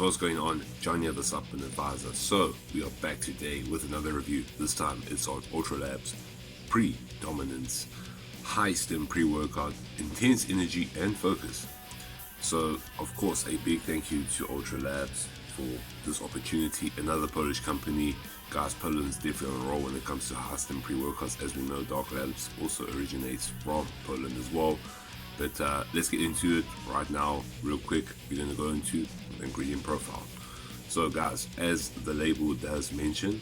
what's going on? Johnny of the Supplement Advisor. So we are back today with another review. This time it's on Ultra Labs Predominance High Stim Pre-Workout Intense Energy and Focus. So of course a big thank you to Ultra Labs for this opportunity. Another Polish company. Guys, Poland's definitely on a roll when it comes to high stim pre-workouts. As we know, Dark Labs also originates from Poland as well. But let's get into it right now real quick. We're going to go into the ingredient profile. So guys, as the label does mention,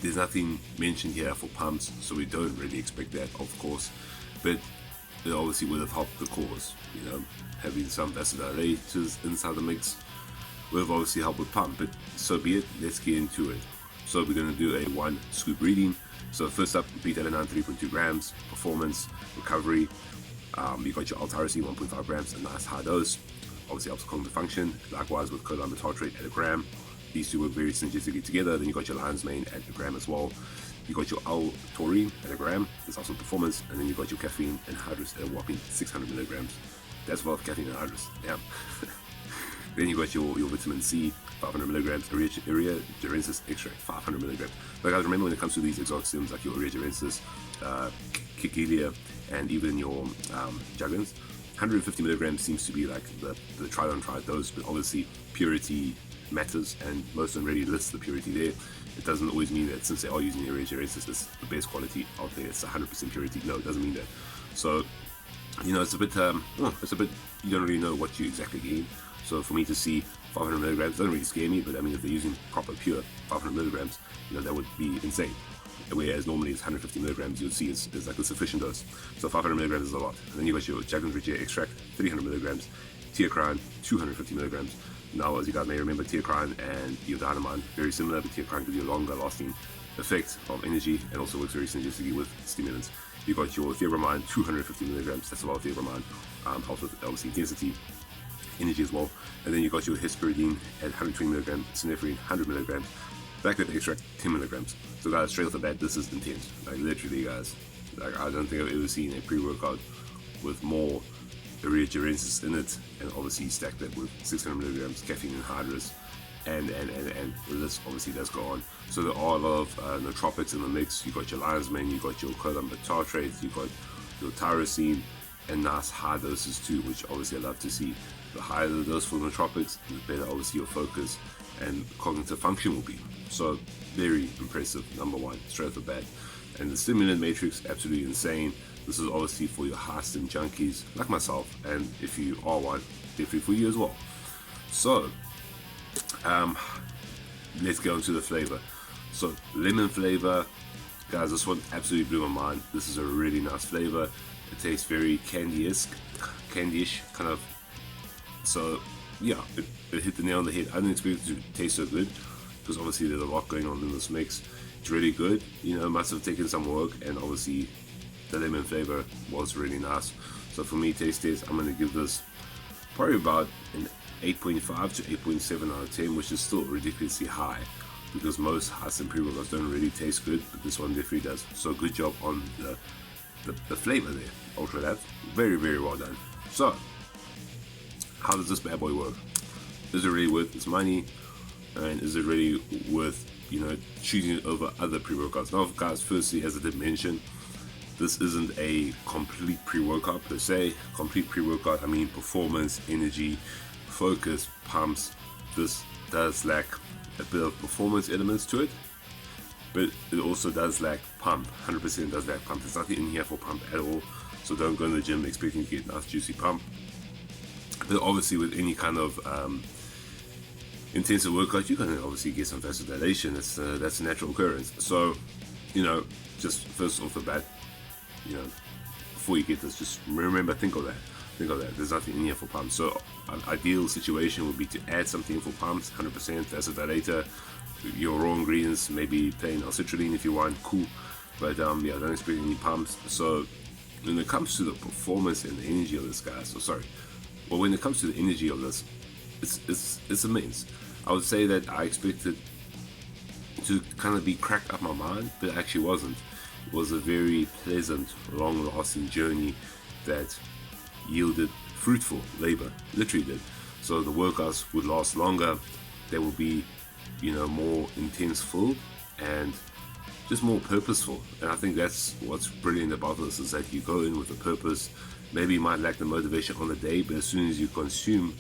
there's nothing mentioned here for pumps, so we don't really expect that, of course, but it obviously would have helped the cause, you know, having some vasodilators inside the mix would have obviously helped with pump, but so be it. Let's get into it. So we're going to do a 1 scoop reading. So first up, beta alanine 3.2 grams, performance, recovery. You got your L-tyrosine 1.5 grams, a nice high dose. Obviously helps cognitive function. Likewise with collagen tartrate at a gram. These two work very synergistically together. Then you got your lion's mane at a gram as well. You got your L-taurine at a gram. That's also performance. And then you got your caffeine and hydrous at a whopping 600 milligrams. That's a lot of caffeine and hydrous. Damn. Then you got your vitamin C, 500 milligrams, urea gerensis extract, 500 milligrams. But guys, remember when it comes to these exotic stims like your urea gerensis, Kikilia, and even your juglans, 150 milligrams seems to be like the tried and tried dose, but obviously purity matters, and most of them already list the purity there. It doesn't always mean that since they are using urea gerensis, it's the best quality out there, it's 100% purity. No, it doesn't mean that. So, you know, it's a bit, you don't really know what you're exactly getting. So for me to see 500 milligrams doesn't really scare me, but I mean, if they're using proper pure 500 milligrams, you know, that would be insane. Whereas normally it's 150 milligrams, you'd see it's like a sufficient dose. So 500 milligrams is a lot. And then you got your Juglans Regia extract, 300 milligrams, teocrine, 250 milligrams. Now, as you guys may remember, teocrine and your dynamine, very similar, but teocrine gives you a longer lasting effect of energy and also works very synergistically with stimulants. You got your theobromine, 250 milligrams, that's a lot of theobromine, helps with obviously intensity, energy as well. And then you got your hesperidine at 120 milligrams, synephrine 100 milligrams, backward extract 10 milligrams. So guys, straight off the bat, this is intense. Like literally, guys, like I don't think I've ever seen a pre-workout with more urea gerensis in it, and obviously stacked that with 600 milligrams caffeine and hydrous, and the list obviously does go on. So there are a lot of nootropics in the mix. You got your lion's mane, you got your collagen tartrate, you got your tyrosine, and nice high doses too, which obviously I love to see. The higher the dose for nootropics, the better obviously your focus and cognitive function will be. So very impressive, number one, straight off the bat. And the stimulant matrix, absolutely insane. This is obviously for your high stim junkies like myself, and if you are one, definitely for you as well. So let's go into the flavor. So lemon flavor, guys, this one absolutely blew my mind. This is a really nice flavor. It tastes very candy-ish kind of. So yeah, it hit the nail on the head. I didn't expect it to taste so good, because obviously there's a lot going on in this mix. It's really good, you know, must have taken some work, and obviously the lemon flavor was really nice. So for me, taste test, I'm going to give this probably about an 8.5 to 8.7 out of 10, which is still ridiculously high, because most high stim pre-workouts don't really taste good, but this one definitely does. So good job on the flavor there, Ultra Labs. Very, very well done. So how does this bad boy work? Is it really worth its money? And is it really worth, you know, choosing it over other pre-workouts? Now, guys, firstly, as I did mention, this isn't a complete pre-workout per se. Complete pre-workout, I mean performance, energy, focus, pumps. This does lack a bit of performance elements to it, but it also does lack pump. 100% does lack pump. There's nothing in here for pump at all. So don't go in the gym expecting to get a nice juicy pump. But obviously with any kind of intensive workout, you're going to obviously get some vasodilation. That's a natural occurrence. So, you know, just first off the bat, you know, before you get this, just remember, think of that. There's nothing in here for pumps. So an ideal situation would be to add something for pumps, 100% vasodilator. Your raw ingredients, maybe plain L-citrulline if you want, cool. But yeah, don't expect any pumps. So when it comes to the performance and the energy of this, guys, when it comes to the energy of this, it's immense. I would say that I expected to kind of be cracked up my mind, but it actually wasn't. It was a very pleasant, long-lasting journey that yielded fruitful labor, literally did. so the workouts would last longer. They will be, more intense filled and just more purposeful. And I think that's what's brilliant about this, is that you go in with a purpose. Maybe you might lack the motivation on the day, but as soon as you consume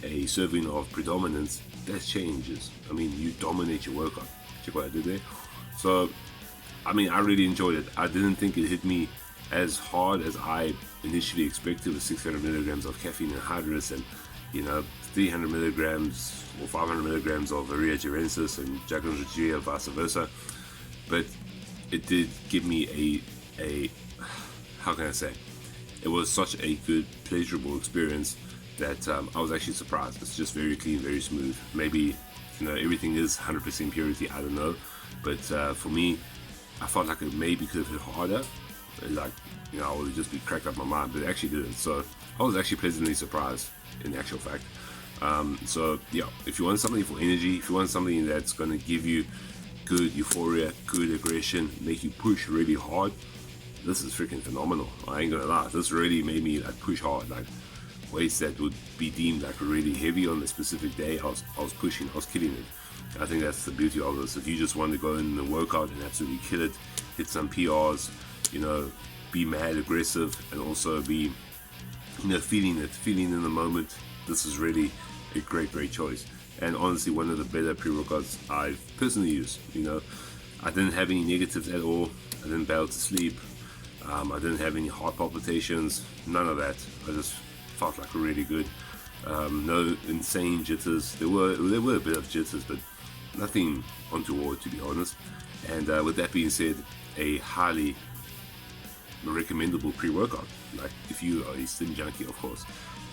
a serving of Predominance, that changes. I mean, you dominate your workout. Check what I did there. So, I mean, I really enjoyed it. I didn't think it hit me as hard as I initially expected, with 600 milligrams of caffeine and hydrous, and 300 milligrams or 500 milligrams of Varia Gerensis and Jaguar Regia, vice versa. But it did give me a how can I say? It was such a good, pleasurable experience that I was actually surprised. It's just very clean, very smooth. Maybe everything is 100% purity. I don't know, but for me, I felt like it maybe could have hit harder. Like I would have just be cracked up my mind, but it actually didn't. So I was actually pleasantly surprised, in actual fact. So yeah, if you want something for energy, if you want something that's going to give you good euphoria, good aggression, make you push really hard, this is freaking phenomenal. I ain't gonna lie, this really made me like push hard, like weights that would be deemed like really heavy on the specific day. I was pushing, I was killing it. I think that's the beauty of this. If you just want to go in and work out and absolutely kill it, hit some PRs, be mad aggressive, and also be feeling in the moment, this is really a great choice. And honestly, one of the better pre-workouts I've personally used. I didn't have any negatives at all. I didn't be able to sleep. I didn't have any heart palpitations, none of that. I just felt like really good. No insane jitters. There were a bit of jitters, but nothing untoward, to be honest. And with that being said, a highly recommendable pre-workout, like if you are a stim junkie, of course.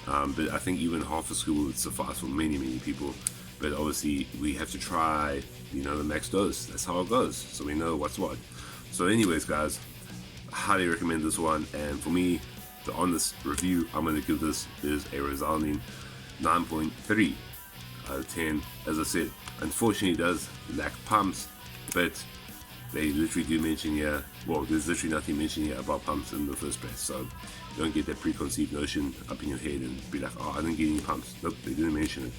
But I think even half a scoop would suffice for many people. But obviously we have to try, the max dose. That's how it goes, so we know what's what. So anyways, guys, I highly recommend this one. And for me, the honest review I'm going to give this is a resounding 9.3 out of 10. As I said, unfortunately it does lack pumps, but they literally do mention here, well, there's literally nothing mentioned here about pumps in the first place, so don't get that preconceived notion up in your head and be like, oh, I didn't get any pumps. Nope, they didn't mention it.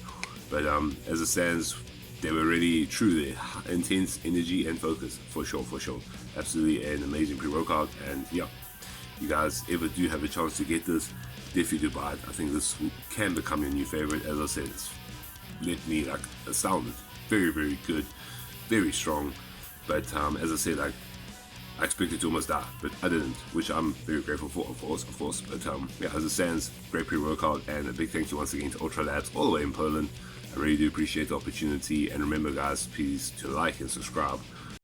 But as it stands, they were really true there. Intense energy and focus, for sure. Absolutely an amazing pre-workout. And yeah, you guys ever do have a chance to get this, definitely do buy it. I think this can become your new favorite. As I said, it's left me like astounded. Very good, very strong. But as I said, like, I expected to almost die, but I didn't, which I'm very grateful for, of course. But yeah, as it stands, great pre-workout, and a big thank you once again to Ultra Labs all the way in Poland. I really do appreciate the opportunity, and remember, guys, please to like and subscribe